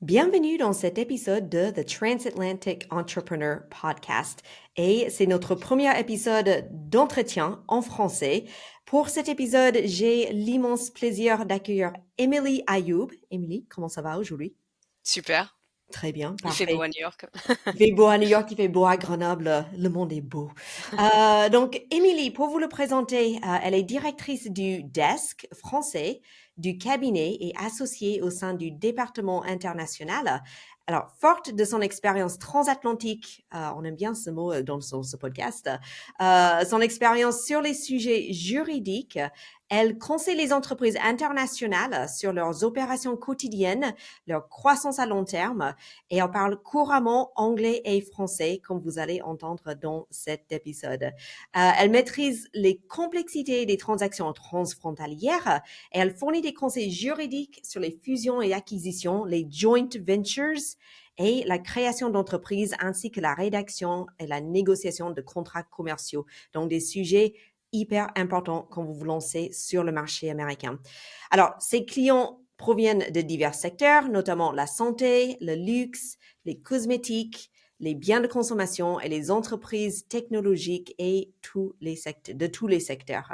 Bienvenue dans cet épisode de The Transatlantic Entrepreneur Podcast. Et c'est notre premier épisode d'entretien en français. Pour cet épisode, j'ai l'immense plaisir d'accueillir Emily Ayoub. Emily, comment ça va aujourd'hui? Super. Très bien, Il fait beau parfait. à New York. Il fait beau à New York, il fait beau à Grenoble, le monde est beau. Donc, Émilie, pour vous le présenter, elle est directrice du desk français du cabinet et associée au sein du département international. Alors, forte de son expérience transatlantique, on aime bien ce mot dans ce podcast, son expérience sur les sujets juridiques, elle conseille les entreprises internationales sur leurs opérations quotidiennes, leur croissance à long terme, et elle parle couramment anglais et français, comme vous allez entendre dans cet épisode. Elle maîtrise les complexités des transactions transfrontalières et elle fournit des conseils juridiques sur les fusions et acquisitions, les joint ventures et la création d'entreprises, ainsi que la rédaction et la négociation de contrats commerciaux. Donc, des sujets hyper importants quand vous vous lancez sur le marché américain. Alors, ses clients proviennent de divers secteurs, notamment la santé, le luxe, les cosmétiques, les biens de consommation et les entreprises technologiques et de tous les secteurs.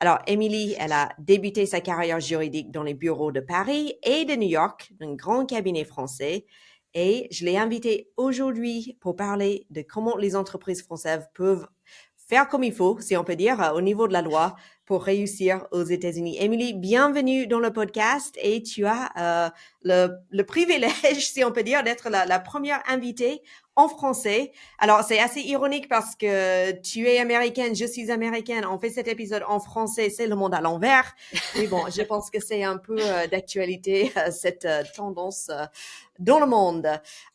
Alors, Emily, elle a débuté sa carrière juridique dans les bureaux de Paris et de New York, d'un grand cabinet français. Et je l'ai invitée aujourd'hui pour parler de comment les entreprises françaises peuvent faire comme il faut, si on peut dire, au niveau de la loi pour réussir aux États-Unis. Emily, bienvenue dans le podcast et tu as le privilège, si on peut dire, d'être la première invitée en français. Alors, c'est assez ironique parce que tu es américaine, je suis américaine. On fait cet épisode en français, c'est le monde à l'envers. Mais bon, je pense que c'est un peu d'actualité, cette tendance dans le monde.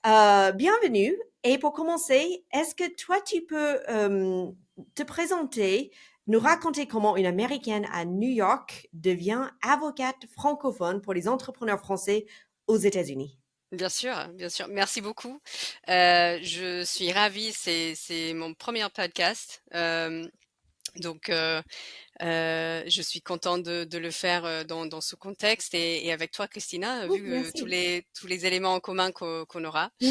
Bienvenue. Et pour commencer, est-ce que toi, tu peux te présenter, nous raconter comment une Américaine à New York devient avocate francophone pour les entrepreneurs français aux États-Unis? Bien sûr, bien sûr. Merci beaucoup. Je suis ravie, c'est mon premier podcast. Donc je suis contente de le faire, dans ce contexte et avec toi Christina, Oh, vu, merci. tous les éléments en commun qu'on aura. Mm.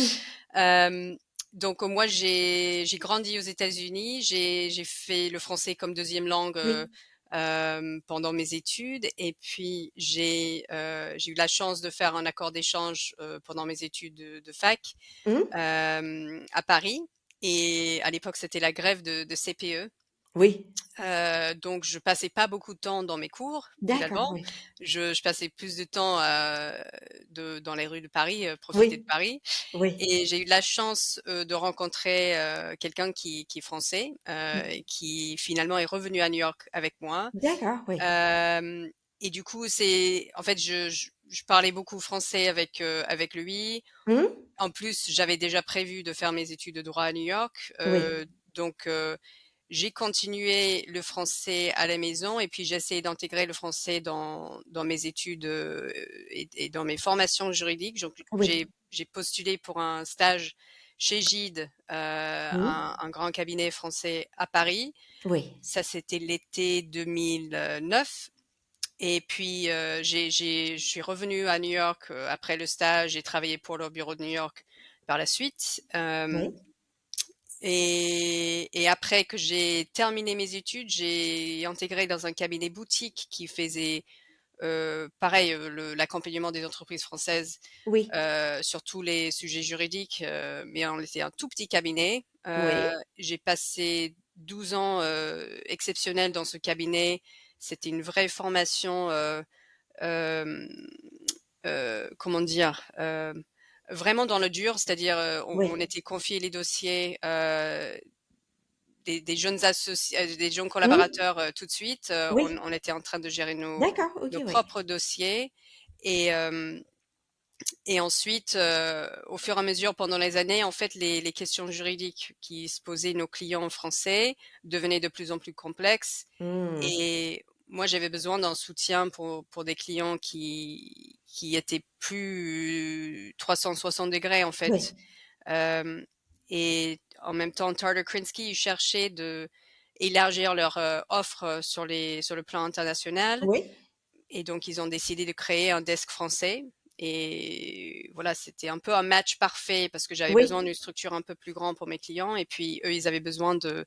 Hem, donc moi j'ai grandi aux États-Unis, j'ai fait le français comme deuxième langue, Oui. pendant mes études et puis j'ai eu la chance de faire un accord d'échange, pendant mes études de fac, Mm. à Paris et à l'époque, c'était la grève de CPE. Oui. Donc je passais pas beaucoup de temps dans mes cours, D'accord, finalement. oui. Je passais plus de temps, dans les rues de Paris, profiter de Oui. Paris Oui. et j'ai eu de la chance, de rencontrer, quelqu'un qui est français, et qui finalement est revenu à New York avec moi. D'accord, oui. Hem et du coup, c'est en fait, je parlais beaucoup français avec lui. Mm. En plus, j'avais déjà prévu de faire mes études de droit à New York, Oui. donc j'ai continué le français à la maison et puis j'ai essayé d'intégrer le français dans mes études, et dans mes formations juridiques. Donc Oui. j'ai postulé pour un stage chez Gide, Mm. un grand cabinet français à Paris. Oui. Ça, c'était l'été 2009 et puis, je suis revenue à New York, après le stage. J'ai travaillé pour leur bureau de New York par la suite, Oui. et après que j'ai terminé mes études, j'ai intégré dans un cabinet boutique qui faisait, pareil, l'accompagnement des entreprises françaises, Oui. sur tous les sujets juridiques, mais on était un tout petit cabinet. Oui. J'ai passé 12 ans, exceptionnels dans ce cabinet. C'était une vraie formation, hem, comment dire? Vraiment dans le dur, c'est-à-dire, on Oui. était confié les dossiers, des jeunes des jeunes Mm. collaborateurs, tout de suite. On Oui. on était en train de gérer D'accord, ok, nos oui. propres dossiers et hem et ensuite, au fur et à mesure pendant les années, en fait, les questions juridiques qui se posaient nos clients français devenaient de plus en plus complexes Mm. et moi, j'avais besoin d'un soutien pour des clients qui étaient plus 360° en fait. Oui. Hem et en même temps, Tarter Krinsky, ils cherchaient d'élargir leur, offre, sur le plan international Oui. et donc ils ont décidé de créer un desk français et voilà, c'était un peu un match parfait parce que j'avais Oui. besoin d'une structure un peu plus grande pour mes clients et puis eux, ils avaient besoin de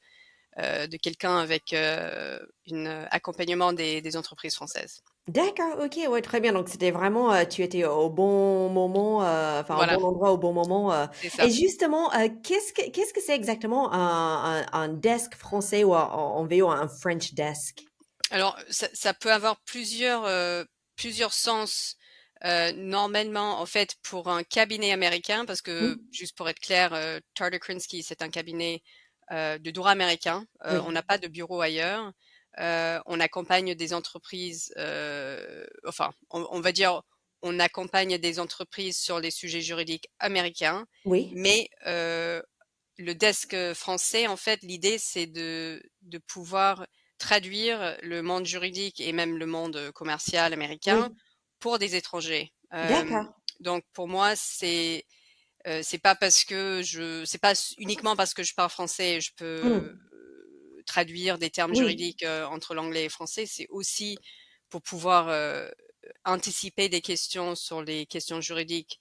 quelqu'un avec un accompagnement des entreprises françaises. D'accord, OK, ouais, très bien. Donc c'était vraiment, tu étais au bon moment, enfin au Voilà, bon endroit au bon moment, c'est et ça. justement, qu'est-ce que c'est exactement un desk français ou en VO un French desk? Alors, ça peut avoir plusieurs sens. Normalement, en fait, pour un cabinet américain, parce Mmh, que, juste pour être clair, Tarter Krinsky, c'est un cabinet, de droit américain. On oui, n'a pas de bureau ailleurs. On accompagne des entreprises, enfin, on va dire, on accompagne des entreprises sur les sujets juridiques américains, oui, mais le desk, français, en fait, l'idée, c'est de pouvoir traduire le monde juridique et même le monde, commercial américain oui, pour des étrangers. d'accord. Donc pour moi, c'est pas parce que c'est pas uniquement parce que je parle français, et je peux, Mmh, traduire des termes oui, juridiques, entre l'anglais et le français. C'est aussi pour pouvoir, anticiper des questions sur les questions juridiques.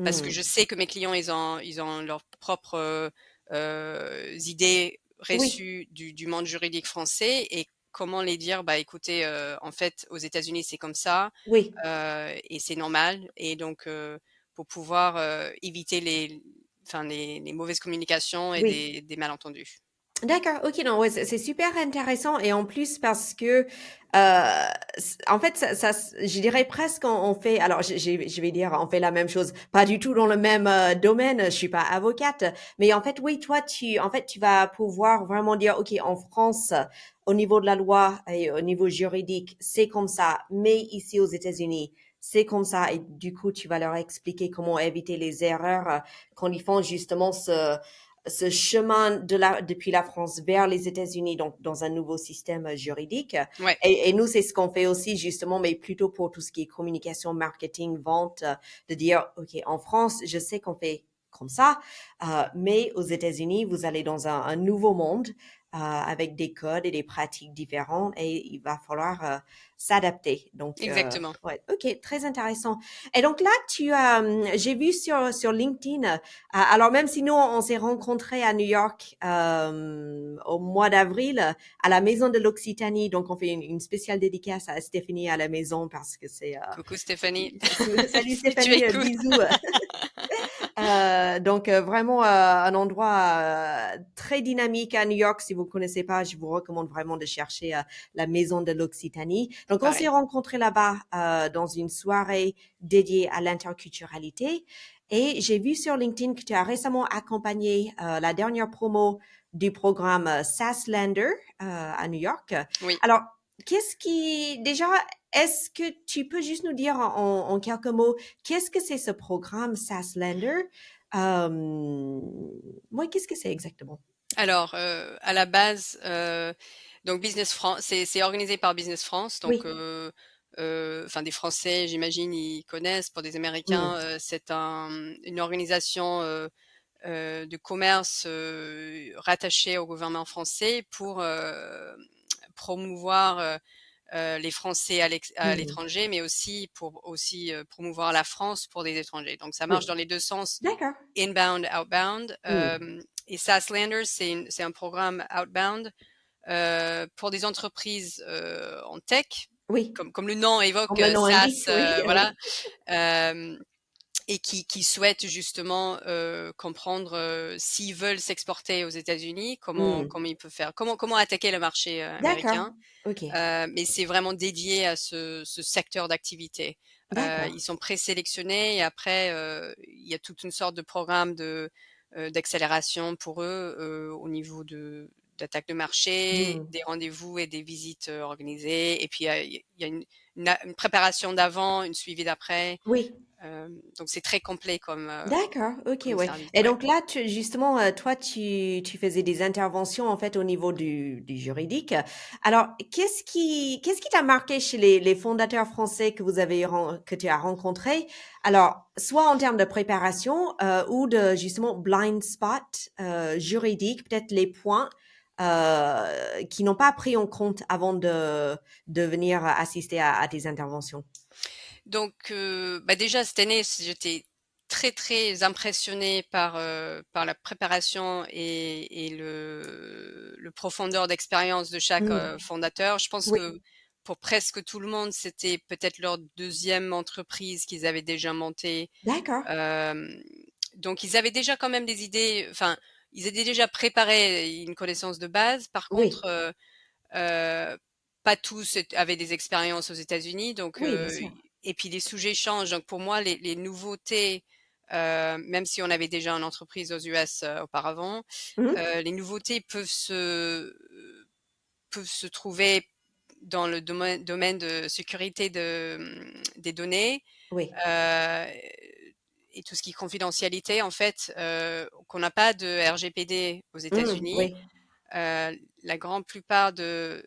Parce que je mmh, sais que mes clients, ils ont leurs propres, idées oui, reçues du monde juridique français et comment les dire: «Bah, écoutez, en fait, aux États-Unis, c'est comme ça, oui. et c'est normal» et donc pour pouvoir, éviter les mauvaises communications et Oui. des malentendus. D'accord, OK, non, ouais, c'est super intéressant et en plus parce que, en fait, je dirais presque on fait alors je vais dire, on fait la même chose, pas du tout dans le même, domaine, je suis pas avocate, mais en fait, oui, toi, tu vas pouvoir vraiment dire: «OK, en France, au niveau de la loi et au niveau juridique, c'est comme ça, mais ici aux États-Unis, c'est comme ça» et du coup, tu vas leur expliquer comment éviter les erreurs, quand ils font justement ce chemin depuis la France vers les États-Unis, donc dans un nouveau système juridique. Ouais, Et nous, c'est ce qu'on fait aussi justement, mais plutôt pour tout ce qui est communication, marketing, vente, de dire, OK, en France, je sais qu'on fait comme ça, mais aux États-Unis, vous allez dans un nouveau monde avec des codes et des pratiques différents et il va falloir s'adapter. Donc, exactement. ouais, OK, très intéressant. Et donc là, j'ai vu sur LinkedIn, alors même si nous, on s'est rencontrés à New York au mois d'avril à la Maison de l'Occitanie, donc on fait une spéciale dédicace à Stéphanie à la maison parce que Coucou Stéphanie, salut si tu Stéphanie, écoutes. bisous. Donc vraiment un endroit très dynamique à New York. Si vous ne connaissez pas, je vous recommande vraiment de chercher la Maison de l'Occitanie. Donc on s'est Pareil. rencontrés là-bas dans une soirée dédiée à l'interculturalité. Et j'ai vu sur LinkedIn que tu as récemment accompagné la dernière promo du programme SaaSlander à New York. Oui. Alors, déjà, est-ce que tu peux juste nous dire en quelques mots, qu'est-ce que c'est ce programme SaaSlander? Ouais, qu'est-ce que c'est exactement? Alors, à la base, donc Business France, c'est organisé par Business France, donc Oui. enfin des Français, j'imagine, ils connaissent. Pour des Mmh. Américains, c'est une organisation, de commerce, rattachée au gouvernement français pour, promouvoir, les Français à Mmh. l'étranger, mais aussi pour promouvoir la France pour des étrangers. Donc ça marche Oui. dans les 2 sens, D'accord. inbound, outbound. Mmh. Et SaaSlanders, c'est un programme outbound, pour des entreprises, en tech, Oui. comme le nom évoque, Comme le nom indique, SaaS, oui, voilà, oui. hem et qui souhaitent justement, comprendre, s'ils veulent s'exporter aux États-Unis, Mmh. comment ils peuvent faire? Comment attaquer le marché, D'accord. américain? OK. Mais c'est vraiment dédié à ce secteur d'activité. D'accord. Ils sont présélectionnés et après, il y a toute une sorte de programme d'accélération pour eux, au niveau d'attaque de marché, Mmh. des rendez-vous et des visites, organisées et puis, il y a une préparation d'avant, une suivi d'après. Oui. Donc c'est très complet D'accord, OK, comme ouais. service, Et ouais. donc là, justement, toi, tu faisais des interventions en fait au niveau du juridique. Alors, qu'est-ce qui t'a marqué chez les fondateurs français que tu as rencontrés? Alors, soit en termes de préparation ou de justement blind spot juridique, peut-être les points qui n'ont pas pris en compte avant de venir assister à tes interventions. Donc, bah, déjà cette année, j'étais très, très impressionnée par la préparation et le profondeur d'expérience de chaque, Mmh. fondateur. Je pense Oui, que pour presque tout le monde, c'était peut-être leur deuxième entreprise qu'ils avaient déjà montée. d'accord. Hem, donc ils avaient déjà quand même des idées, enfin, ils étaient déjà préparés, une connaissance de base. Par contre, Oui, pas tous avaient des expériences aux États-Unis, donc oui, bien sûr. et puis les sujets changent. Donc pour moi, les nouveautés, même si on avait déjà une entreprise aux US, auparavant, Mmh. les nouveautés peuvent se trouver dans le domaine de sécurité des données, Oui. heu et tout ce qui est confidentialité en fait, qu'on n'a pas de RGPD aux Mmh, États-Unis. oui, La grande plupart de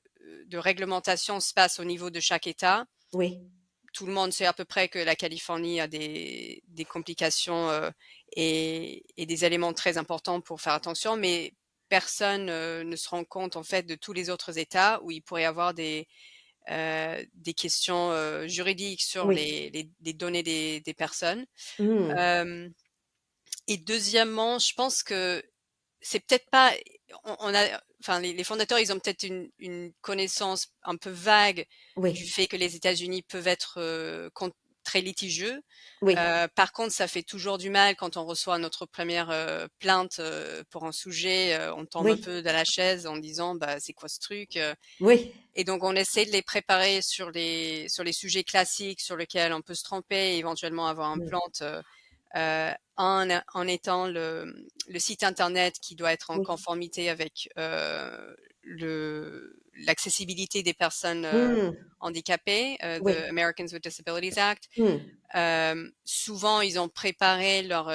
réglementations se passent au niveau de chaque État. oui, Tout le monde sait à peu près que la Californie a des complications, et des éléments très importants pour faire attention, mais personne, ne se rend compte en fait de tous les autres États où il pourrait y avoir des questions, juridiques sur oui. les données des personnes. Mmh. Hem Et deuxièmement, je pense que c'est peut-être pas, on a, enfin, les fondateurs, ils ont peut-être une connaissance un peu vague du Oui, fait que les États-Unis peuvent être, très litigieux. oui, Par contre, ça fait toujours du mal quand on reçoit notre première re plainte, pour un sujet, on tombe un oui, peu dans la chaise en disant: «Bah, c'est quoi ce truc?» oui. Et donc on essaie de les préparer sur les sujets classiques sur lesquels on peut se tromper et éventuellement avoir une Mmh. plante, en étant le site internet qui doit être en Oui. conformité avec, l'accessibilité des personnes, Mmh. handicapées, the Oui. Americans with Disabilities Act. Mmh. Souvent, ils ont préparé leur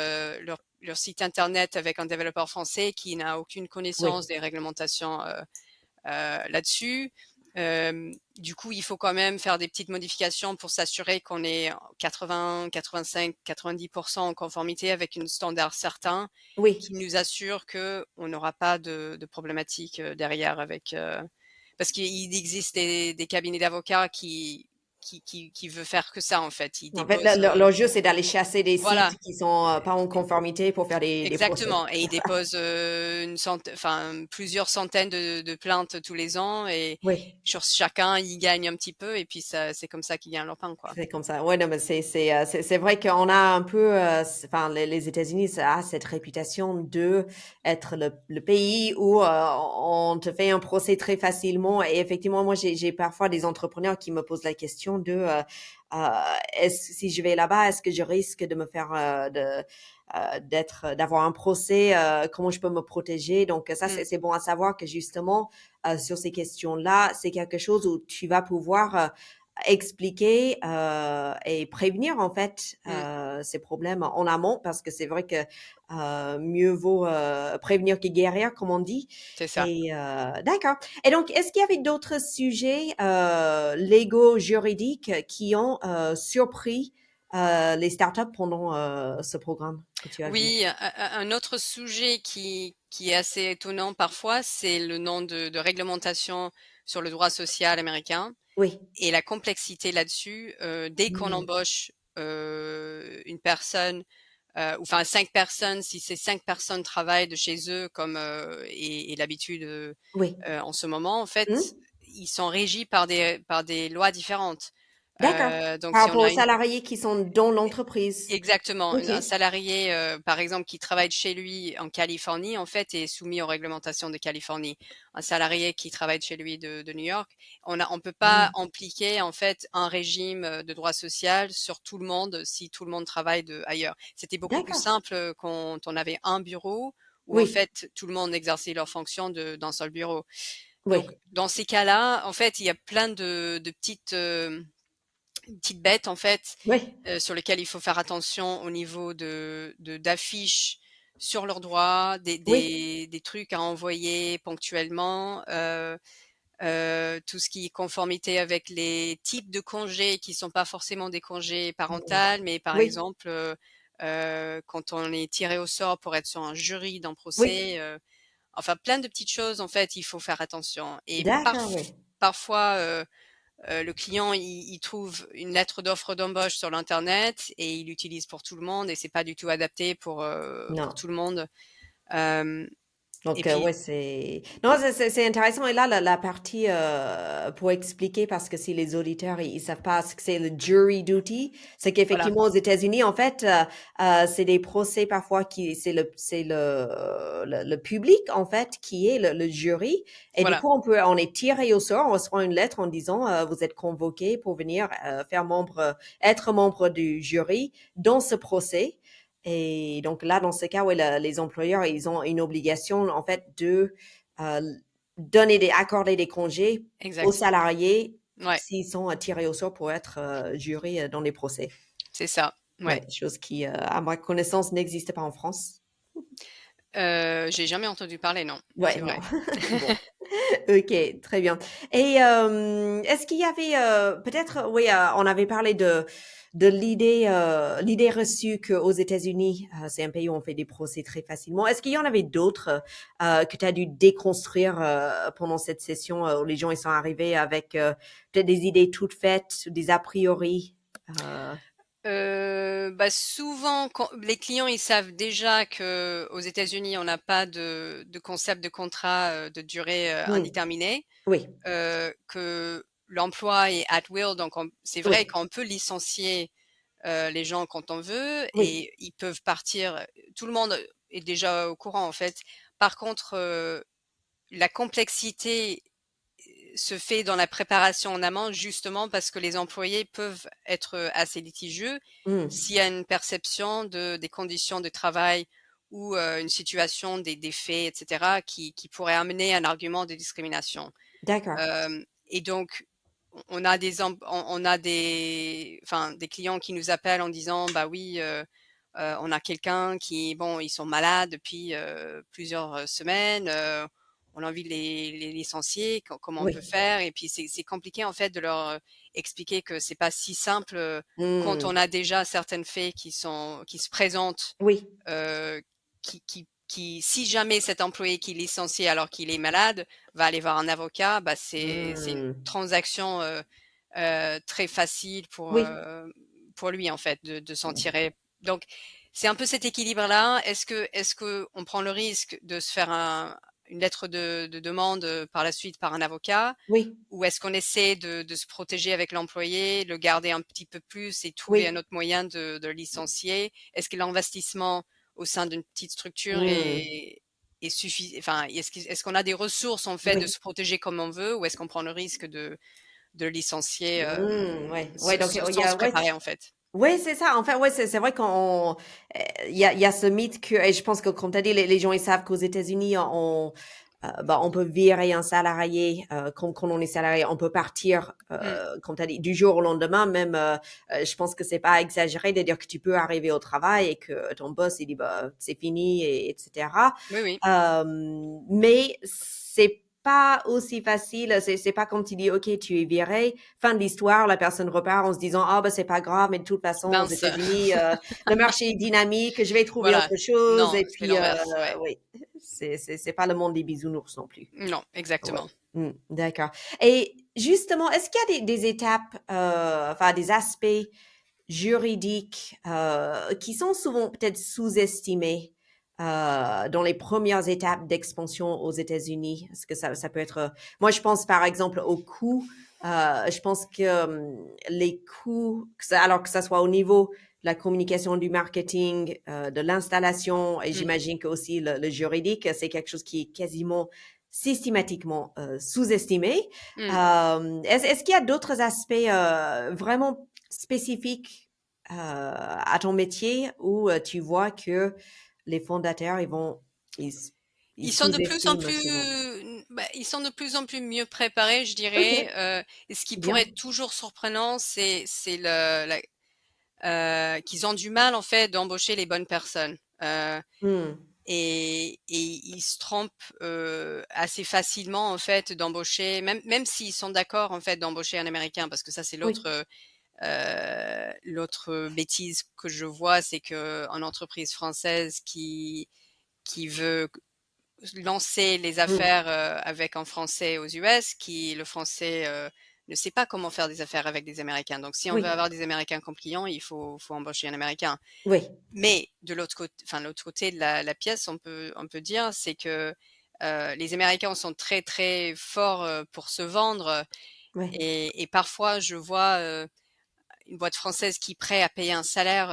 site internet avec un développeur français qui n'a aucune connaissance Oui. des réglementations, là-dessus. Du coup, il faut quand même faire des petites modifications pour s'assurer qu'on est 80, 85, 90% en conformité avec une standard certain Oui. qui nous assure que on n'aura pas de problématiques, derrière avec, parce qu'il existe des cabinets d'avocats qui veulent faire que ça, en fait. Ils En fait, déposent, l'enjeu, c'est d'aller chasser des voilà. sites qui sont, pas en conformité pour faire des procès. Exactement, et C'est ils ça? déposent, plusieurs centaines de plaintes tous les ans, et Oui. sur chacun, ils gagnent un petit peu et puis ça, c'est comme ça qu'ils gagnent leur pain, quoi. C'est comme ça. Ouais, non, mais c'est vrai qu'on a un peu, enfin, les États-Unis, ça a cette réputation de être le pays où, on te fait un procès très facilement et effectivement, moi, j'ai parfois des entrepreneurs qui me posent la question de, est-ce si je vais là-bas, est-ce que je risque de me faire, d'avoir un procès, comment je peux me protéger? Donc ça, Mmh, c'est bon à savoir que justement, sur ces questions-là, c'est quelque chose où tu vas pouvoir, expliquer, et prévenir en fait, mmh, ces problèmes en amont parce que c'est vrai que, mieux vaut, prévenir que guérir comme on dit c'est ça. et d'accord et donc est-ce qu'il y avait d'autres sujets, légaux, juridiques qui ont, surpris, les startups pendant, ce programme que tu as vu? Oui, un autre sujet qui est assez étonnant parfois, c'est le nom de réglementation sur le droit social américain Oui. et la complexité là-dessus. Dès qu'on Mmh. embauche, une personne, ou enfin 5 personnes, si ces 5 personnes travaillent de chez eux comme, est l'habitude, Oui. en ce moment, en fait, Mmh. ils sont régis par des lois différentes. D'accord. Donc Par si on rapport aux a une salariés qui sont dans l'entreprise? Exactement, OK. un salarié, par exemple, qui travaille de chez lui en Californie, en fait, est soumis aux réglementations de Californie. Un salarié qui travaille de chez lui de New York, on peut pas Mmh. appliquer, en fait, un régime, de droit social sur tout le monde si tout le monde travaille de ailleurs. C'était beaucoup plus D'accord. simple, quand on avait un bureau où, en Oui. fait, tout le monde exerçait leurs fonctions d'un seul bureau. Donc Oui. dans ces cas-là, en fait, il y a plein de petites bêtes, en fait, Oui. sur lesquels il faut faire attention au niveau d'affiches sur leurs droits, Oui. des trucs à envoyer ponctuellement, tout ce qui est conformité avec les types de congés qui sont pas forcément des congés Oui. parentaux, mais par Oui. exemple, quand on est tiré au sort pour être sur un jury d'un Oui. procès, enfin plein de petites choses, en fait, il faut faire attention, et D'accord, oui. parfois, le client, il trouve une lettre d'offre d'embauche sur l'internet et il l'utilise pour tout le monde et c'est pas du tout adapté pour Non. tout le monde. Euh, et Donc, puis ouais, c'est... Non, c'est intéressant. Et là, la partie, pour expliquer, parce que si les auditeurs, ils savent pas ce que c'est le jury duty, c'est voilà, qu'effectivement, aux États-Unis, en fait, c'est des procès parfois c'est le public, en fait, qui est le jury. Et du voilà, coup, on est tiré au sort, on reçoit une lettre en disant, vous êtes convoqué pour venir être membre du jury dans ce procès. Et donc là, dans ce cas, ouais, les employeurs, ils ont une obligation, en fait, de euh, accorder des congés aux exact. salariés Ouais, s'ils sont tirés au sort pour être jurés dans les procès. c'est ça. Ouais. Ouais, chose qui, à ma connaissance, n'existe pas en France. J'ai jamais entendu parler, non, c'est Ouais, non. vrai. Bon. OK, très bien. Et est-ce qu'il y avait peut-être, oui, on avait parlé de l'idée reçue qu'aux États-Unis, c'est un pays où on fait des procès très facilement. Est-ce qu'il y en avait d'autres que tu as dû déconstruire pendant cette session où les gens ils sont arrivés avec peut-être des idées toutes faites, des a priori? Bah, souvent, quand les clients, ils savent déjà que aux États-Unis, on n'a pas de concept de contrat, de durée, Hmm, indéterminée, oui, que l'emploi est at will, donc c'est vrai oui, qu'on peut licencier, les gens quand on veut oui. et ils peuvent partir, tout le monde est déjà au courant, en fait. Par contre, la complexité se fait dans la préparation en amont, justement parce que les employés peuvent être assez litigieux Hmm, s'il y a une perception des conditions de travail ou une situation des faits, etc., qui pourrait amener un argument de discrimination. d'accord. Et donc, on a enfin, des clients qui nous appellent en disant, bah oui, on a quelqu'un qui, bon, ils sont malades depuis plusieurs semaines, on a envie de les licencier, comment on peut Oui. faire? Et puis c'est compliqué en fait de leur expliquer que c'est pas si simple quand Hmm, on a déjà certaines faits qui se présentent, oui. euh, si jamais cet employé qui est licencié alors qu'il est malade va aller voir un avocat, bah c'est une Hmm, transaction très facile oui. pour lui en fait de s'en tirer. Donc c'est un peu cet équilibre-là. Est-ce que on prend le risque de se faire une lettre de demande par la suite par un avocat, Oui. ou est-ce qu'on essaie de se protéger avec l'employé, le garder un petit peu plus et trouver un Oui. autre moyen de le licencier? Est-ce que l'investissement au sein d'une petite structure Hmm, est suffisant? Enfin, est-ce qu'on a des ressources en fait de oui. se protéger comme on veut, ou est-ce qu'on prend le risque de le licencier Ouais, ouais, donc il y sans se a, ouais, préparer en fait? ouais, c'est ça. En fait, ouais, c'est vrai qu'on, il y a ce mythe que, et je pense que comme tu as dit, les gens ils savent qu'aux États-Unis, bah, on peut virer un salarié quand on est salarié, on peut partir, Mm. comme tu as dit, du jour au lendemain. Même, je pense que c'est pas exagéré de dire que tu peux arriver au travail et que ton boss il dit bah c'est fini et etc. Oui, oui. Mais c'est pas aussi facile. C'est pas comme tu dis, ok, tu es viré. Fin de l'histoire, la personne repart en se disant, ah, bah, c'est pas grave, mais de toute façon, aux Mince. États-Unis, le marché est dynamique, je vais trouver Voilà. autre chose. Non, Et c'est puis, l'inverse. Ouais. oui, c'est pas le monde des bisounours non plus. Non, Ouais. exactement. D'accord. Et justement, est-ce qu'il y a des étapes, enfin, des aspects juridiques qui sont souvent peut-être sous-estimés dans les premières étapes d'expansion aux États-Unis? Est-ce que ça peut être... moi, je pense par exemple aux coûts. Je pense que les coûts, alors que ça soit au niveau de la communication, du marketing, de l'installation, et Mm. j'imagine que aussi le juridique, c'est quelque chose qui est quasiment systématiquement sous-estimé. Mm. Est-ce qu'il y a d'autres aspects vraiment spécifiques à ton métier où tu vois que les fondateurs, ils, ils sous-estiment souvent? Ils sont de plus en plus mieux préparés, je dirais. OK, Et ce qui pourrait bien. être toujours surprenant, c'est qu'ils ont du mal en fait d'embaucher les bonnes personnes. Hmm, Et ils se trompent assez facilement en fait d'embaucher, même s'ils sont d'accord en fait d'embaucher un Américain, parce que ça c'est oui. l'autre bêtise que je vois, c'est que une entreprise française qui veut lancer les Hmm, affaires avec un Français aux US, qui le Français ne sait pas comment faire des affaires avec des Américains. Donc, si on veut Oui, avoir des Américains comme clients, il faut embaucher un Américain. oui, Mais de l'autre côté de la pièce, on peut dire, c'est que les Américains sont très très forts pour se vendre oui, et parfois je vois une boîte française qui est prête à payer un salaire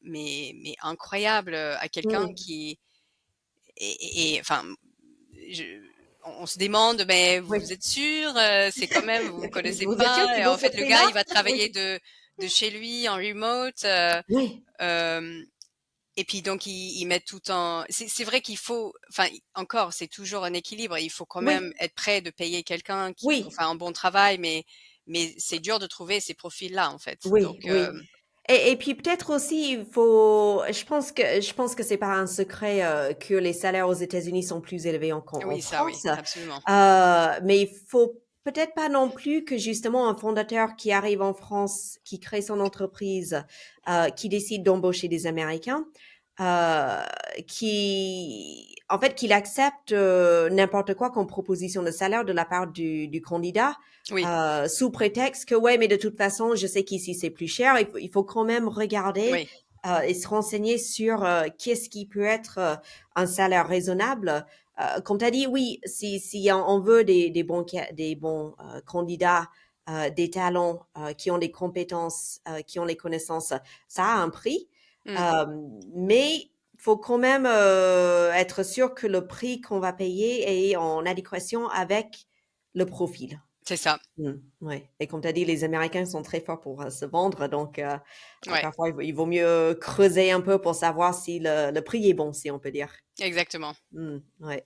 mais incroyable à quelqu'un mm, qui enfin je- on se demande mais vous oui. êtes sûr c'est quand même vous connaissez Vous êtes sûr pas qu'il et vaut en ce fait le gars il prix-là? va travailler Oui, de chez lui en remote oui, euh, et puis donc ils mettent tout en c'est vrai qu'il faut enfin encore c'est toujours un équilibre il faut quand même oui, être prêt de payer quelqu'un qui pour oui. faire un bon travail mais c'est dur de trouver ces profils-là en fait Oui, donc oui. Et puis peut-être aussi, il faut, je pense que c'est pas un secret que les salaires aux États-Unis sont plus élevés en oui ça oui France. absolument Mais il faut peut-être pas non plus que justement un fondateur qui arrive en France, qui crée son entreprise, qui décide d'embaucher des Américains, euh, en fait, qu'il accepte n'importe quoi comme proposition de salaire de la part du candidat oui sous prétexte que ouais, mais de toute façon, je sais qu'ici c'est plus cher. Il faut quand même regarder oui et se renseigner sur qu'est-ce qui peut être un salaire raisonnable. Comme tu as dit, oui, si on veut des bons candidats, des talents qui ont des compétences, qui ont les connaissances, ça a un prix. Mm. Euh, mais faut quand même être sûr que le prix qu'on va payer est en adéquation avec le profil. C'est ça Ouais. Et comme tu as dit, les Américains sont très forts pour se vendre, donc ouais parfois il vaut mieux creuser un peu pour savoir si le prix est bon, si on peut dire. exactement Ouais.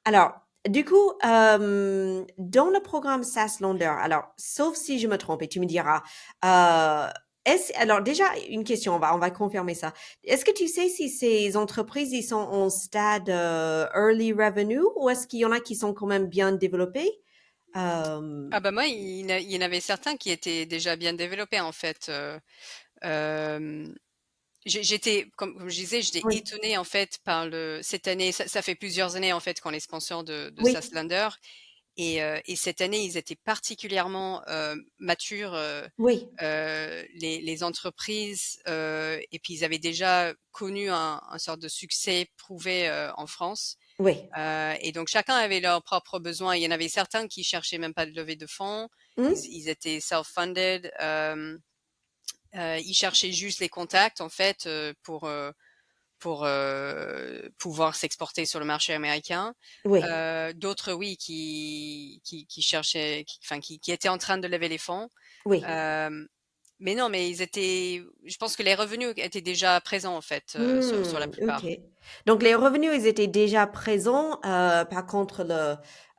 Alors, du coup, dans le programme SaaS Lander, alors, sauf si je me trompe et tu me diras, alors déjà, une question, on va confirmer ça. Est-ce que tu sais si ces entreprises, ils sont en stade early revenue ou est-ce qu'il y en a qui sont quand même bien développées? Euh, ah bah moi il y en avait certains qui étaient déjà bien développés en fait euh, j'étais comme je disais j'étais oui, étonnée en fait par le cette année ça fait plusieurs années en fait qu'on est sponsor de oui, Saslander et cette année ils étaient particulièrement matures les entreprises et puis ils avaient déjà connu un sorte de succès prouvé en France oui. et donc chacun avait leurs propres besoins. Il y en avait certains qui cherchaient même pas de levée de fonds, Hmm? ils étaient self-funded, ils cherchaient juste les contacts en fait pour pouvoir s'exporter sur le marché américain. Oui. D'autres, oui, qui cherchaient, enfin, qui étaient en train de lever les fonds. Oui. Euh, mais non, mais je pense que les revenus étaient déjà présents en fait sur la OK. plupart. Donc les revenus, ils étaient déjà présents. Par contre,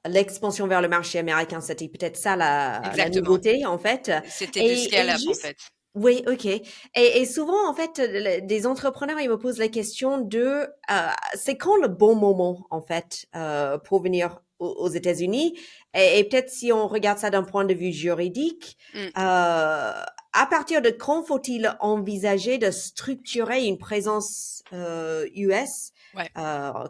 l'expansion vers le marché américain, c'était peut-être ça la Exactement. nouveauté, en fait. C'était du Et scale-up en juste, fait. oui, OK. Et souvent, en fait, des entrepreneurs, ils me posent la question de, c'est quand le bon moment, en fait, pour venir aux États-Unis? Et peut-être si on regarde ça d'un point de vue juridique, Mm, à partir de quand faut-il envisager de structurer une présence US ouais.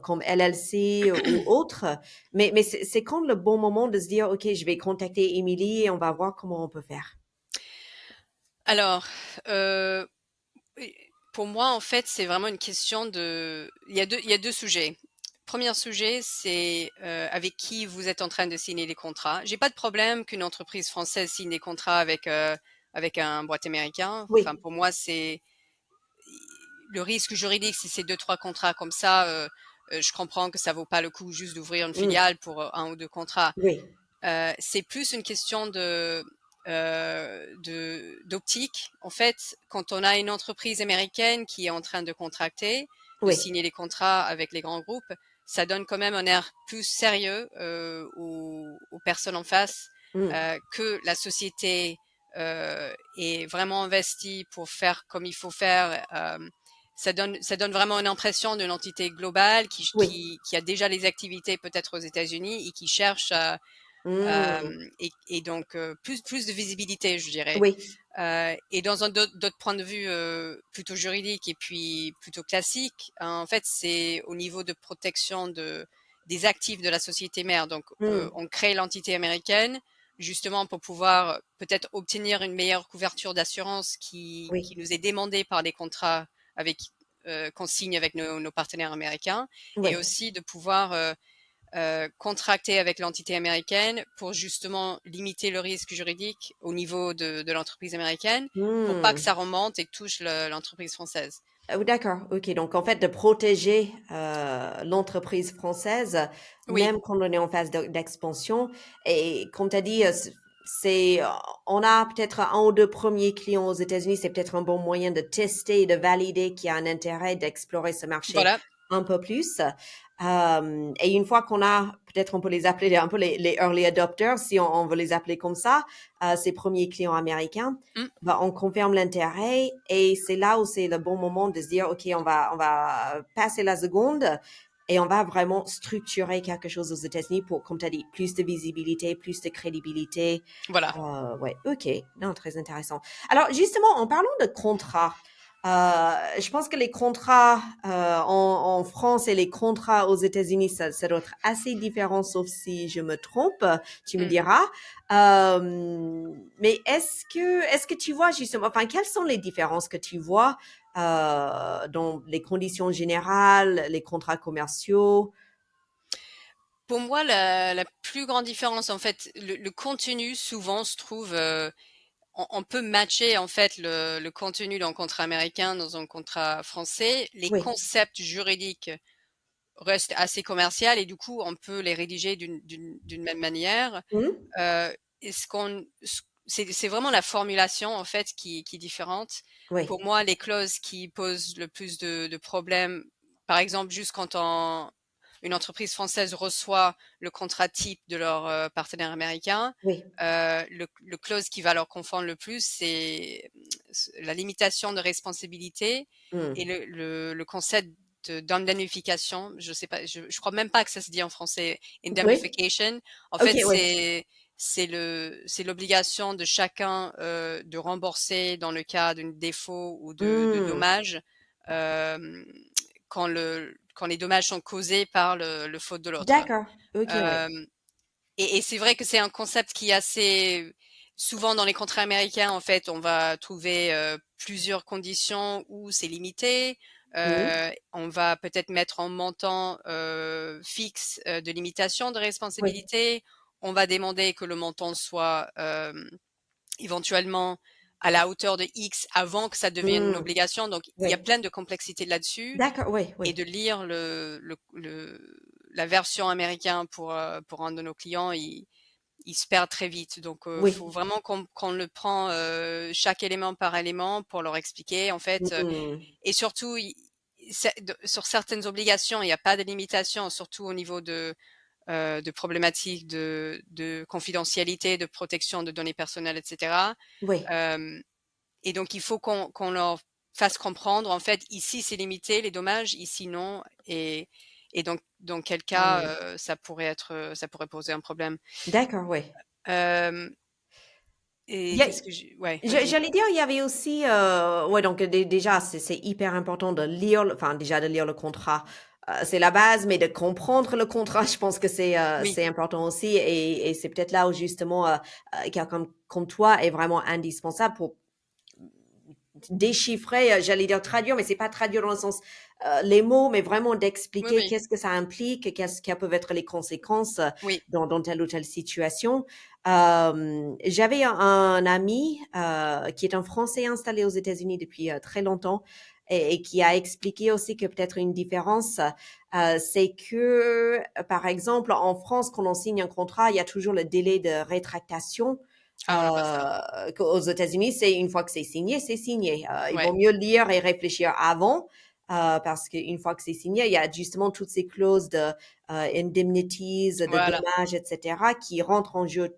comme LLC ou autre? Mais c'est quand le bon moment de se dire, OK, je vais contacter Emily et on va voir comment on peut faire. Alors, euh, pour moi, en fait, c'est vraiment une question de. Il y a deux sujets. Premier sujet, c'est avec qui vous êtes en train de signer les contrats. J'ai pas de problème qu'une entreprise française signe des contrats avec un boîte américain. Enfin, Oui, pour moi, c'est le risque juridique si c'est deux, trois contrats comme ça. Je comprends que ça vaut pas le coup juste d'ouvrir une mm, filiale pour un ou deux contrats. oui, C'est plus une question d'optique. En fait, quand on a une entreprise américaine qui est en train de contracter, de oui, signer les contrats avec les grands groupes, ça donne quand même un air plus sérieux aux personnes en face mm, que la société est vraiment investie pour faire comme il faut faire. Ça donne vraiment une impression d'une entité globale oui, qui a déjà les activités peut-être aux États-Unis et qui cherche mm, et donc plus de visibilité, je dirais. oui, Et dans un d'autres points de vue plutôt juridiques et puis plutôt classiques, en fait, c'est au niveau de protection des actifs de la société mère. Donc, mm, on crée l'entité américaine justement pour pouvoir peut-être obtenir une meilleure couverture d'assurance Oui, qui nous est demandée par les contrats avec, qu'on signe avec nos partenaires américains, et oui. aussi de pouvoir contracter avec l'entité américaine pour justement limiter le risque juridique au niveau de l'entreprise américaine, pour pas que Hmm. ça remonte et que touche l'entreprise française. D'accord, OK. Donc en fait, de protéger, l'entreprise française, Oui, même quand on est en phase d'expansion et comme tu as dit, c'est on a peut-être un ou 2 premiers clients aux États-Unis, c'est peut-être un bon moyen de tester et de valider qu'il y a un intérêt d'explorer ce marché voilà, un peu plus. Et une fois qu'on a peut-être on peut les appeler un peu les early adopters, si on veut les appeler comme ça, ces premiers clients américains. mm, Bah, on confirme l'intérêt et c'est là où c'est le bon moment de se dire, OK, on va passer la seconde et on va vraiment structurer quelque chose aux États-Unis pour, comme tu as dit, plus de visibilité, plus de crédibilité. voilà. Ouais, OK. Non, très intéressant. Alors, justement, en parlant de contrats, je pense que les contrats en France et les contrats aux États-Unis, ça doit être assez différent, sauf si je me trompe, tu me Mm. diras. Mais est-ce que tu vois justement, enfin, quelles sont les différences que tu vois dans les conditions générales, les contrats commerciaux? Pour moi, la plus grande différence, en fait, le contenu souvent se trouve, on peut matcher en fait le contenu d'un contrat américain dans un contrat français. Les Oui. concepts juridiques restent assez commerciaux et du coup, on peut les rédiger d'une même manière. Mhm. Et c'est vraiment la formulation en fait qui est différente. Oui. Pour moi, les clauses qui posent le plus de problèmes, par exemple, juste quand une entreprise française reçoit le contrat type de leur partenaire américain, Oui. le clause qui va leur confondre le plus, c'est la limitation de responsabilité et Mm. le concept d'indemnification. Je sais pas, je crois même pas que ça se dit en français, Oui. indemnification. En OK, fait, oui. c'est l'obligation de chacun de rembourser dans le cas d'un défaut ou de Mm. dommages euh, quand les dommages sont causés par le faute de l'autre. D'accord. OK, oui. Euh, et c'est vrai que c'est un concept qui est assez souvent dans les contrats américains. En fait, on va trouver plusieurs conditions où c'est limité. Mm. On va peut-être mettre en montant fixe de limitation de Oui. responsabilité. On va demander que le montant soit éventuellement à la hauteur de X avant que ça devienne une Mm. obligation. Donc, il y a Oui. plein de complexités là-dessus. D'accord, oui, Et oui. de lire la version américaine pour un de nos clients, il se perd très vite. Donc, faut Oui. vraiment qu'on le prend chaque élément par élément pour leur expliquer, en fait. Mm. Et surtout, sur certaines obligations, il n'y a pas de limitation, surtout au niveau de problématiques de confidentialité, de protection de données personnelles, etc. Oui. Euh, et donc, il faut qu'on leur fasse comprendre, en fait, ici, c'est limité, les dommages, ici, non. Et donc, dans quel cas, Mm. ça pourrait poser un problème. D'accord, oui. Euh, Il et y a qu'est-ce que ouais, vas-y. j'allais dire, il y avait aussi, ouais, donc déjà, c'est hyper important de lire, enfin, déjà de lire le contrat, c'est la base, mais de comprendre le contrat, je pense que Oui, c'est important aussi, et c'est peut-être là où justement, quelqu'un comme toi est vraiment indispensable pour déchiffrer, j'allais dire traduire, mais c'est pas traduire dans le sens les mots, mais vraiment oui, d'expliquer oui, qu'est-ce que ça implique, quelles peuvent être les conséquences oui. dans telle ou telle situation. J'avais un ami qui est un Français installé aux États-Unis depuis très longtemps et qui a expliqué aussi que peut-être une différence, c'est que, par exemple, en France, quand on signe un contrat, il y a toujours le délai de rétractation Ah, on n'a pas ça. qu'aux États-Unis, c'est une fois que c'est signé, c'est signé. Il Ouais, vaut mieux lire et réfléchir avant, parce qu'une fois que c'est signé, il y a justement toutes ces clauses de indemnities, de voilà, dommages, etc., qui rentrent en jeu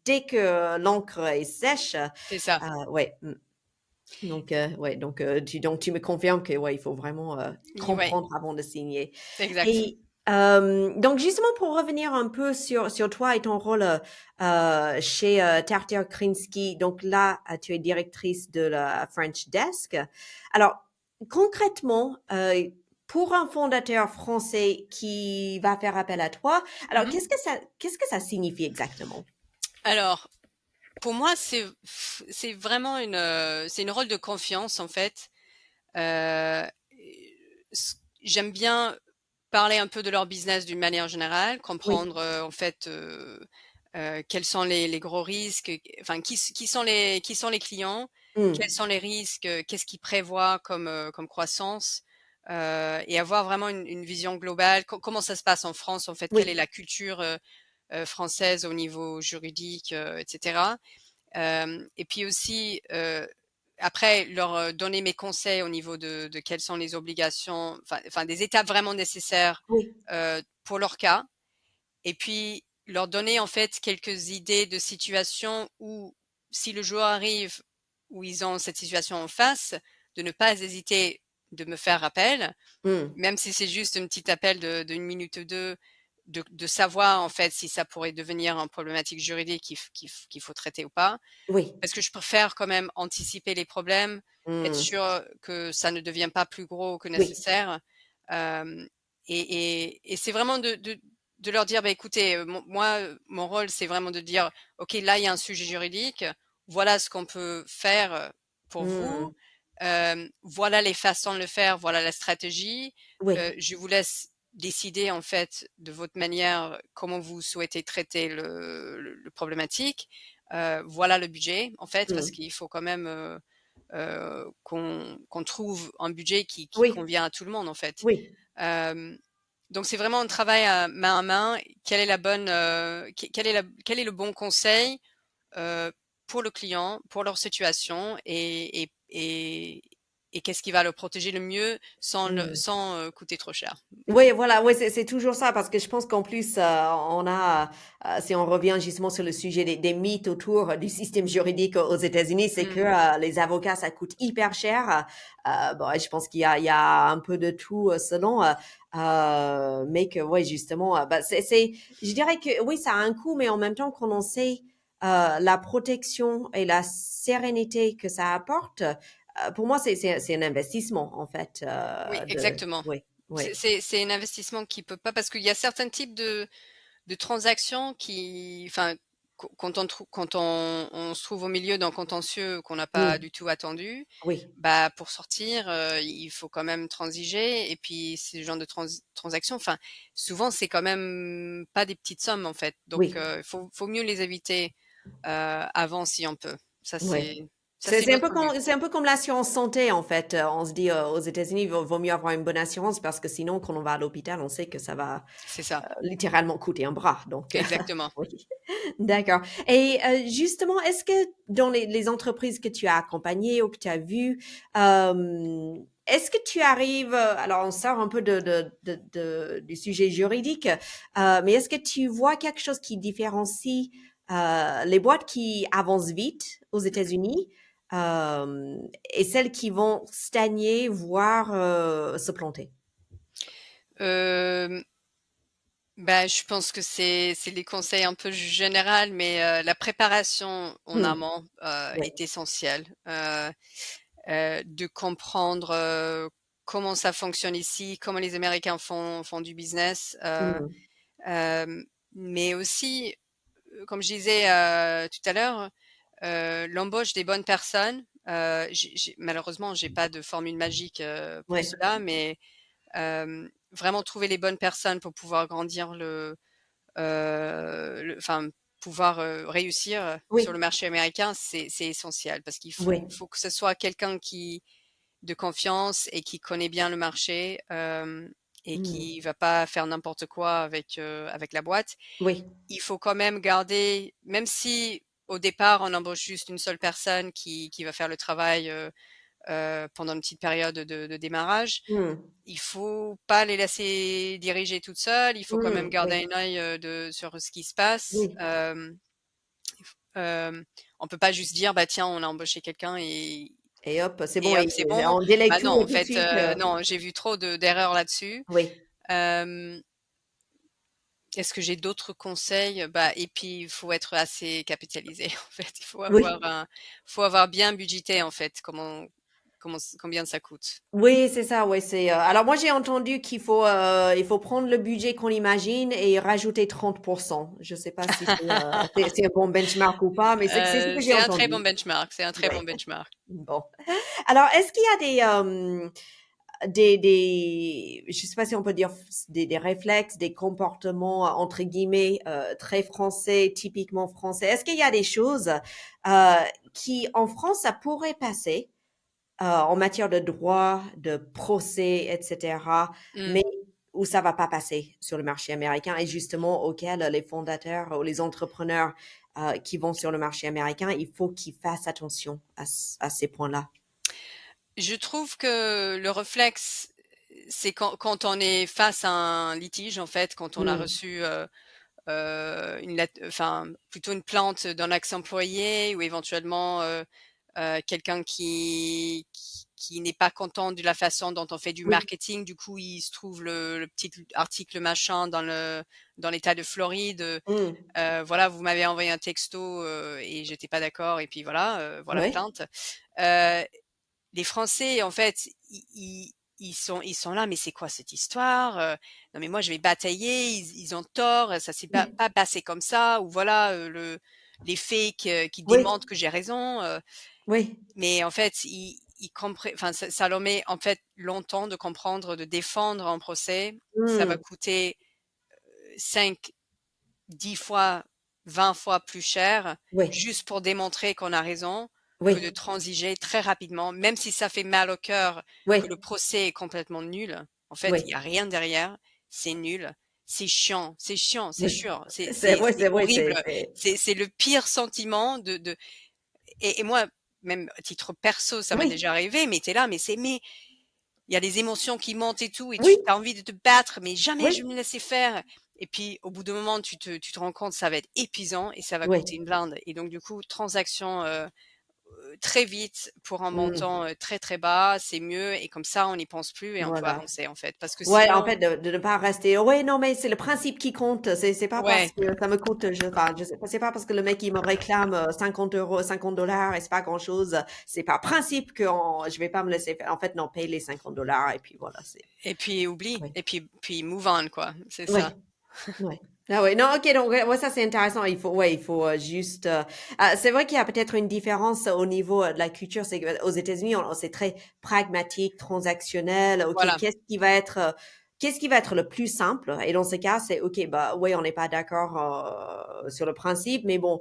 dès que l'encre est sèche. c'est ça. Ouais. Donc, ouais, donc tu me confirmes que ouais, il faut vraiment Ouais, comprendre avant de signer. exact. Et donc justement pour revenir un peu sur toi et ton rôle chez Tarter Krinsky, donc là tu es directrice de la French Desk. Alors concrètement, pour un fondateur français qui va faire appel à toi, alors Mhm. qu'est-ce que ça signifie exactement? Alors, pour moi, c'est vraiment c'est une rôle de confiance en fait. Euh, J'aime bien parler un peu de leur business d'une manière générale, Oui. comprendre en fait quels sont les gros risques, enfin qui sont les clients, quels Mmh. sont les risques, qu'est-ce qu'ils prévoient comme croissance, et avoir vraiment une vision globale. Comment ça se passe en France en fait, quelle est Oui. la culture française au niveau juridique, etc. Et puis aussi, après leur, donner mes conseils au niveau de quelles sont les obligations, enfin des étapes vraiment nécessaires, Oui. pour leur cas. Et puis leur donner en fait quelques idées de situations où, si le jour arrive où ils ont cette situation en face, de ne pas hésiter de me faire appel, Mmh. même si c'est juste un petit appel de 1 minute ou 2, de savoir en fait si ça pourrait devenir une problématique juridique qu'il faut traiter ou pas. Oui. Parce que je préfère quand même anticiper les problèmes, être Mmh. sûr que ça ne devient pas plus gros que Oui. nécessaire. Hem et c'est vraiment de leur dire: «Bah, écoutez, moi, mon rôle, c'est vraiment de dire: "OK, là, il y a un sujet juridique. Voilà ce qu'on peut faire, pour vous. Mmh. Voilà les façons de le faire, voilà la stratégie. Oui. Je vous laisse décider, en fait, de votre manière, comment vous souhaitez traiter le problématique. Voilà le budget, en fait, parce Mmh. qu'il faut quand même, qu'on trouve un budget qui Oui. convient à tout le monde, en fait. Oui. Hem, donc c'est vraiment un travail à main à main. Quelle est la bonne, quel est le bon conseil, heu, pour le client, pour leur situation, et qu'est-ce qui va le protéger le mieux Mmh. sans, coûter trop cher? Oui, voilà, ouais, c'est toujours ça parce que je pense qu'en plus, on a, si on revient justement sur le sujet des mythes autour du système juridique aux États-Unis, c'est que, Mmh. les avocats, ça coûte hyper cher. Bon, je pense qu'il y a un peu de tout, selon, mais que ouais, justement, bah, c'est je dirais que oui, ça a un coût, mais en même temps, quand on sait, la protection et la sérénité que ça apporte, pour moi, c'est un investissement en fait, Oui, de exactement. oui, oui. C'est un investissement qui peut pas, parce qu'il y a certains types de transactions qui, enfin, quand on se trouve au milieu d'un contentieux qu'on n'a pas Mmh. du tout attendu, Oui, bah, pour sortir, il faut quand même transiger, et puis ce genre de transactions, enfin, souvent, c'est quand même pas des petites sommes, en fait. Donc oui, faut mieux les éviter, avant si on peut. oui. Ça c'est C'est un notre peu but. comme l'assurance santé, en fait. On se dit, aux États-Unis, vaut mieux avoir une bonne assurance parce que sinon, quand on va à l'hôpital, on sait que ça va, C'est ça, littéralement coûter un bras. Donc, exactement. oui. D'accord. Et justement, est-ce que dans les entreprises que tu as accompagnées ou que tu as vues, est-ce que tu arrives, alors on sort un peu du sujet juridique, mais est-ce que tu vois quelque chose qui différencie les boîtes qui avancent vite aux États-Unis et celles qui vont stagner, voire se planter? Hem Bah, je pense que c'est des conseils un peu général, mais la préparation en Hmm. amont, Oui. est essentielle. De comprendre, comment ça fonctionne ici, comment les Américains font du business, Hmm. hem, mais aussi, comme je disais, tout à l'heure, l'embauche des bonnes personnes, malheureusement, j'ai pas de formule magique, pour Oui. cela, mais vraiment trouver les bonnes personnes pour pouvoir grandir enfin, pouvoir, réussir sur le Oui. marché américain, c'est essentiel, parce qu'il Oui. faut que ce soit quelqu'un qui de confiance et qui connaît bien le marché, et Hmm. qui va pas faire n'importe quoi avec la boîte. Oui. Il faut quand même garder, même si au départ on embauche juste une seule personne qui va faire le travail, pendant une petite période de démarrage, Hmm. il faut pas les laisser diriger toutes seules, il faut quand même Hmm. garder Oui. un œil, sur ce qui se passe. Oui. On peut pas juste dire: «Bah, tiens, on a embauché quelqu'un Et hop, c'est bon et hop, et c'est bon». on délègue Bah, non, tout, en tout de fait, suite, non, j'ai vu trop d'erreurs là-dessus. oui, Hem, Est-ce que j'ai d'autres conseils? Bah, et puis il faut être assez capitalisé, en fait. oui, Faut avoir bien budgété, en fait, combien ça coûte. Oui, c'est ça, ouais, alors moi j'ai entendu il faut prendre le budget qu'on imagine et rajouter 30%. Je sais pas si c'est un bon benchmark ou pas, mais c'est ce que j'ai C'est un très bon entendu. benchmark, c'est un très bon Ouais, benchmark. bon. Alors, est-ce qu'il y a je sais pas si on peut dire des réflexes, des comportements entre guillemets très français, typiquement français. Est-ce qu'il y a des choses euh, qui en France ça pourrait passer en matière de droit, de procès, etc., Mmh. mais où ça va pas passer sur le marché américain et justement auquel les fondateurs ou les entrepreneurs qui vont sur le marché américain, il faut qu'ils fassent attention à ces points-là. Je trouve que le réflexe, c'est quand on est face à un litige, en fait, quand on a Mm. reçu, une lettre, enfin, plutôt une plainte d'un ex-employé ou éventuellement, quelqu'un qui n'est pas content de la façon dont on fait du Oui. marketing. Du coup, il se trouve le petit article machin dans l'État de Floride, Mm. voilà, vous m'avez envoyé un texto, et j'étais pas d'accord et puis voilà, voilà Oui. plainte. Heu, les Français, en fait, ils sont là: «Mais c'est quoi cette histoire? Non mais moi je vais batailler, ils ont tort, ça s'est pas passé comme ça» ou voilà, les faits qui Oui. démontrent que j'ai raison, Oui. mais en fait, ils comprennent, enfin ça leur met en fait longtemps de comprendre, de défendre un procès. Ça va Mm. coûter 5, 10 fois, 20 fois plus cher, Oui. juste pour démontrer qu'on a raison, que de Oui. transiger très rapidement, même si ça fait mal au cœur, que Oui. le procès est complètement nul. En fait, il Oui. y a rien derrière, c'est nul, c'est chiant, c'est Oui. sûr, C'est c'est vrai, horrible. C'est le pire sentiment de et moi, même à titre perso, ça m'est oui. déjà arrivé, mais tu es là, mais il y a des émotions qui montent et tout et tu Oui. as envie de te battre, mais jamais je Oui. vais me laisser faire et puis au bout d'un moment, tu te rends compte, ça va être épuisant et ça va Oui. coûter une blinde et donc du coup, transaction, très vite pour un Mm. montant, très, très bas, c'est mieux et comme ça, on n'y pense plus et on peut Voilà. avancer, en fait. Parce que Ouais, en sinon fait, de ne pas rester: «Ouais, non, mais c'est le principe qui compte, c'est pas parce ouais, que ça me coûte, je sais pas, c'est pas parce que le mec, il me réclame, 50 €, 50 $ et c'est pas grand-chose, c'est par principe que je vais pas me laisser faire. En fait, non, paye les 50 $ et puis voilà, c'est et puis oublie oui. et puis move on, quoi, c'est ça. Ouais, ouais. Ah ouais, non, OK, donc ouais, ça, c'est intéressant. Il faut, juste, c'est vrai qu'il y a peut-être une différence au niveau, de la culture. C'est qu'aux États-Unis, on c'est très pragmatique, transactionnel. OK, Voilà. qu'est-ce qui va être le plus simple? Et dans ce cas, c'est OK, bah, ouais, on n'est pas d'accord, sur le principe, mais bon,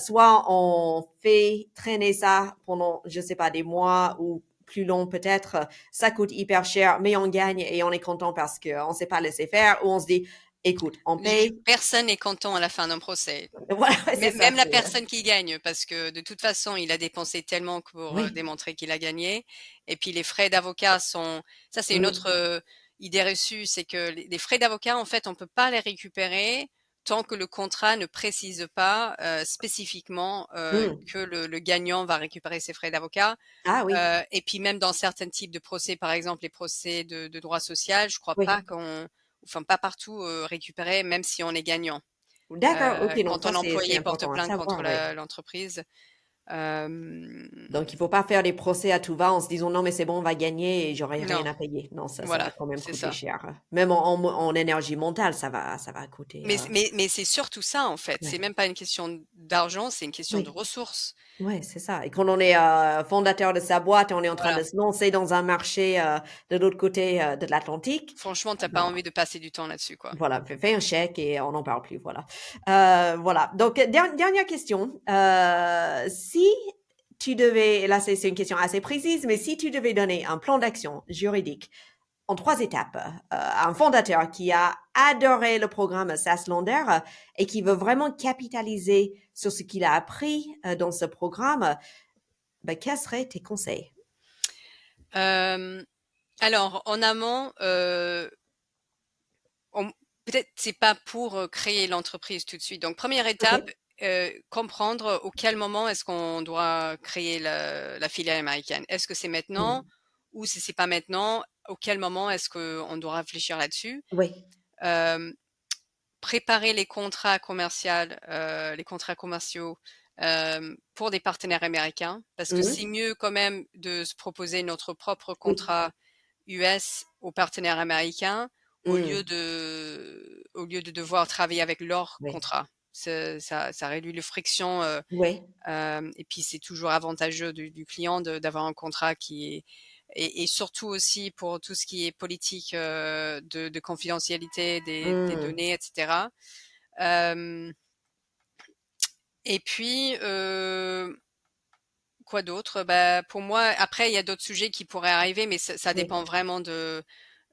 soit on fait traîner ça pendant, je sais pas, des mois ou plus long peut-être, ça coûte hyper cher, mais on gagne et on est content parce qu'on s'est pas laissé faire ou on se dit: «Écoute, on J paye». Personne n'est content à la fin d'un procès. Voilà, ouais, c'est ça, Même la personne qui gagne, parce que de toute façon, il a dépensé tellement pour, oui, démontrer qu'il a gagné et puis les frais d'avocat sont ça c'est une autre, mmh, idée reçue, c'est que les frais d'avocat, en fait, on peut pas les récupérer tant que le contrat ne précise pas, spécifiquement, mmh. que le gagnant va récupérer ses frais d'avocat, Ah oui, et puis même dans certains types de procès, par exemple les procès de droit social, je crois pas oui. qu'on enfin pas partout, récupérer même si on est gagnant. D'accord, OK, donc Quand ça, un c'est employé porte important à plainte contre savoir, oui. l'entreprise. Hem, Donc il faut pas faire des procès à tout va en se disant: «Non, mais c'est bon, on va gagner et j'aurai rien non, à payer». Non, ça va voilà, quand même c'est coûter ça. cher, même en énergie mentale, ça va coûter, Mais c'est surtout ça, en fait. C'est ouais, même pas une question d'argent, c'est une question de oui. ressources. Ouais, c'est ça et quand on est, fondateur de sa boîte, on est en train Voilà. de se lancer dans un marché, de l'autre côté, de l'Atlantique, Franchement, tu as pas bah, envie de passer du temps là-dessus, quoi. voilà, fais un chèque et on n'en parle plus, voilà. Voilà, donc dernière question, si tu devais là, c'est une question assez précise, mais si tu devais donner un plan d'action juridique en 3 étapes, à un fondateur qui a adoré le programme SaaSlander, et qui veut vraiment capitaliser sur ce qu'il a appris, dans ce programme, bah, quels seraient tes conseils? Hem, alors en amont, on peut-être c'est pas pour, créer l'entreprise tout de suite. Donc première étape, OK. comprendre auquel moment est-ce qu'on doit créer la filiale américaine. Est-ce que c'est maintenant? Mmh. Ou si c'est pas maintenant, auquel moment est-ce qu'on doit réfléchir là-dessus? Oui. Hem, préparer les contrats commerciaux, pour des partenaires américains, parce que c'est Mmh. mieux quand même de se proposer notre propre Oui. contrat US aux partenaires américains Mmh. au lieu de devoir travailler avec leur Oui. contrat. Ça réduit les frictions, Oui. et puis c'est toujours avantageux du client d'avoir un contrat qui est et surtout aussi pour tout ce qui est politique, de confidentialité des Mmh. données et cetera. Hem et puis, quoi d'autre? Bah, pour moi après il y a d'autres sujets qui pourraient arriver, mais ça Oui. dépend vraiment de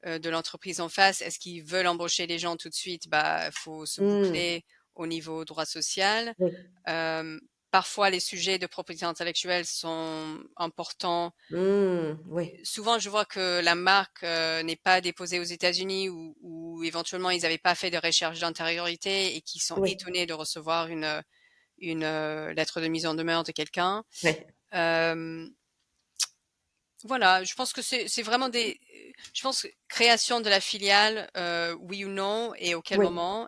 l'entreprise en face. Est-ce qu'ils veulent embaucher les gens tout de suite? Bah, faut se Mmh. boucler au niveau droit social. Oui. Hem, Parfois les sujets de propriété intellectuelle sont importants. Mmh. Oui. Souvent je vois que la marque, n'est pas déposée aux États-Unis ou éventuellement ils n'avaient pas fait de recherche d'antériorité et qui sont Oui. étonnés de recevoir une, lettre de mise en demeure de quelqu'un. Oui. Hem Voilà, je pense que c'est vraiment je pense que création de la filiale, oui ou non et auquel Oui. moment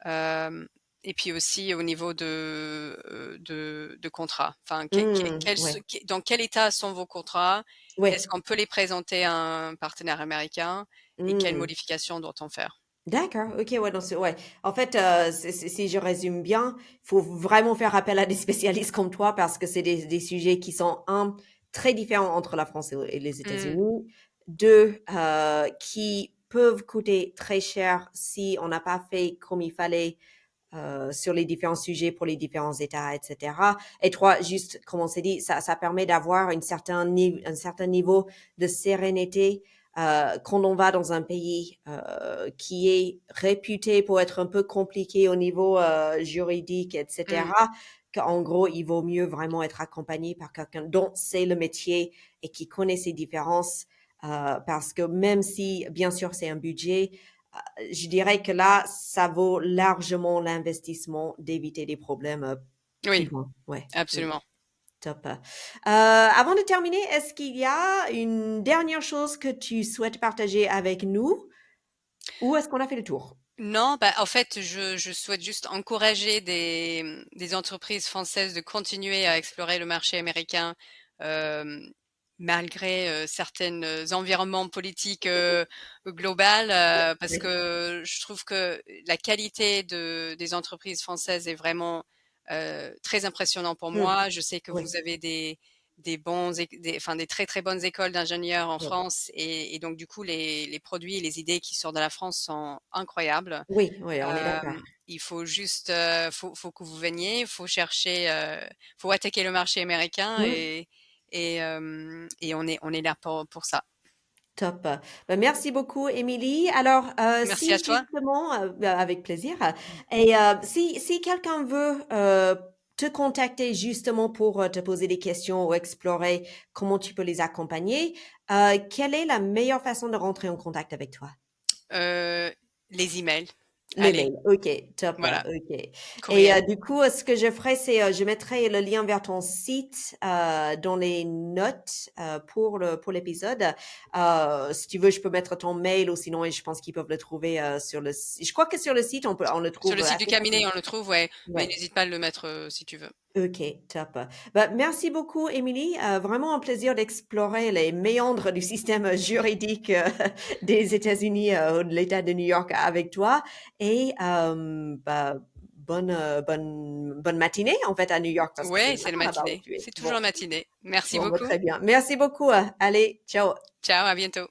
hem et puis aussi au niveau de contrat. Enfin, Mmh. Oui. dans quel état sont vos contrats? Oui. Est-ce qu'on peut les présenter à un partenaire américain et quelles Mmh. modifications doit-on faire? D'accord, OK, ouais, donc c'est ouais. En fait, c'est si je résume bien, il faut vraiment faire appel à des spécialistes comme toi parce que c'est des sujets qui sont, un très différents entre la France et les Mmh, États-Unis. 2 qui peuvent coûter très cher si on n'a pas fait comme il fallait, sur les différents sujets pour les différents États et cetera. Et 3, juste comme on s'est dit, ça permet d'avoir un certain niveau de sérénité, quand on va dans un pays, qui est réputé pour être un peu compliqué au niveau, juridique et mmh, cetera, qu'en gros, il vaut mieux vraiment être accompagné par quelqu'un dont c'est le métier et qui connaît ces différences, parce que même si, bien sûr, c'est un budget, je dirais que là, ça vaut largement l'investissement d'éviter des problèmes, plus oui, loin. Ouais, oui, absolument. top. Avant de terminer, est-ce qu'il y a une dernière chose que tu souhaites partager avec nous ou est-ce qu'on a fait le tour? Non, bah, en fait, je souhaite juste encourager des entreprises françaises de continuer à explorer le marché américain, hem, malgré, certaines, environnements politiques, global, parce Oui. que je trouve que la qualité des entreprises françaises est vraiment, très impressionnant pour Mmh. moi. Je sais que Oui, vous avez des bons éc des enfin, des très, très bonnes écoles d'ingénieurs en oui. France et donc du coup les produits et les idées qui sortent de la France sont incroyables. Oui, oui, on est d'accord. Il faut juste, faut que vous veniez, il faut chercher, faut attaquer le marché américain Mmh. et on est là pour ça. Top. Bah, merci beaucoup, Émilie. Alors, Merci à si toi. justement, bah, avec plaisir. Et si quelqu'un veut te contacter justement pour te poser des questions ou explorer comment tu peux les accompagner, quelle est la meilleure façon de rentrer en contact avec toi? Heu, les emails. Les Allez, mails, OK, top, voilà, OK. Et courriel. du coup, ce que je ferai, c'est, je mettrai le lien vers ton site, dans les notes, pour l'épisode. Si tu veux, je peux mettre ton mail ou sinon je pense qu'ils peuvent le trouver, sur le si je crois que sur le site, on le Sur trouve le site du assez cabinet, facilement. on le trouve, ouais, mais Ouais, n'hésite pas à le mettre, si tu veux. OK, top. Bah, merci beaucoup, Émilie. Vraiment un plaisir d'explorer les méandres du système juridique, des États-Unis, ou de l'État de New York avec toi et bah, bonne matinée, en fait, à New York parce que c'est Ouais, le c'est la matin là-bas où matinée. tu es. C'est toujours Bon, la matinée. Merci bon, bah, beaucoup. très bien. Merci beaucoup, allez, ciao. Ciao, à bientôt.